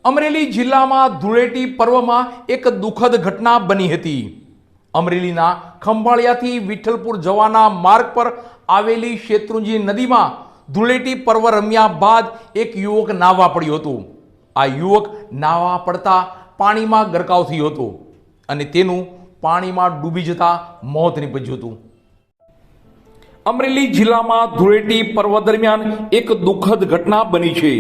અમરેલી જિલ્લામાં ધૂળેટી પર્વમાં એક દુઃખદ ઘટના બની હતી। અમરેલીના ખંભાળિયાથી વિઠ્ઠલપુર જવાના માર્ગ પર આવેલી શેત્રુંજી નદીમાં ધૂળેટી પર્વ રમ્યા બાદ એક યુવક નાહવા પડ્યો હતો। આ યુવક નાહવા પડતા પાણીમાં ગરકાવ થયો હતો અને તેનું પાણીમાં ડૂબી જતા મોત નીપજ્યું હતું। અમરેલી જિલ્લામાં ધૂળેટી પર્વ દરમિયાન એક દુઃખદ ઘટના બની છે।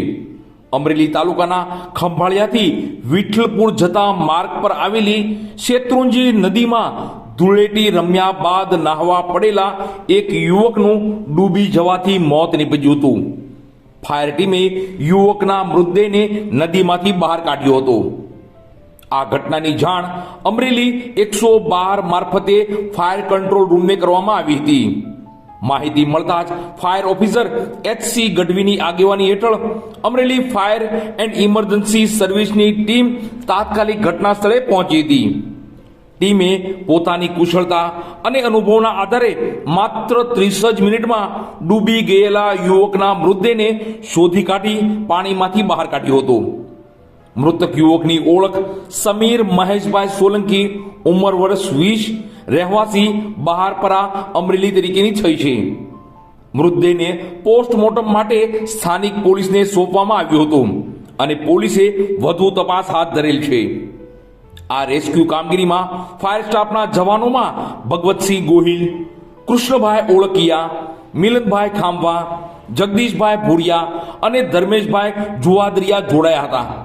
અમરેલી તાલુકાના ખંભાળિયાથી વિઠ્ઠલપુર જતા માર્ગ પર આવેલી શેત્રુંજી નદીમાં ધૂળેટી રમ્યા બાદ નાહવા પડેલા એક યુવકનું ડૂબી જવાથી મોત નીપજ્યું હતું। ફાયર ટીમે યુવકના મૃતદેહને નદીમાંથી બહાર કાઢ્યો હતો। આ ઘટનાની જાણ અમરેલી 112 મારફતે ફાયર કંટ્રોલ રૂમને કરવામાં આવી હતી। માહિતી મળતા જ ફાયર ઓફિસર HC ગઢવીની આગેવાની હેઠળ અમરેલી ફાયર એન્ડ ઇમરજન્સી સર્વિસની ટીમ તાત્કાલિક ઘટના સ્થળે પહોંચી હતી। ટીમે પોતાની કુશળતા અને અનુભવના આધારે માત્ર 30 જ મિનિટમાં ડૂબી ગયેલા યુવકના મૃતદેહને શોધી કાઢી પાણીમાંથી બહાર કાઢ્યો હતો। મૃતક યુવકની ઓળખ સમીર મહેશભાઈ સોલંકી, ઉંમર વર્ષ 20, રહેવાસી બહારપરા અમરેલી તરીકેની થઈ છે। મૃતદેહને પોસ્ટમોર્ટમ માટે સ્થાનિક પોલીસને સોંપવામાં આવ્યો હતો અને પોલીસે વધુ તપાસ હાથ ધરેલ છે। આ રેસ્ક્યુ કામગીરીમાં ફાયર સ્ટાફના જવાનોમાં ભગવતસિંહ ગોહિલ, કૃષ્ણભાઈ ઓળકિયા, મિલનભાઈ ખાંભા, જગદીશભાઈ ભુરિયા અને ધર્મેશભાઈ જુવાદરિયા જોડાયા હતા।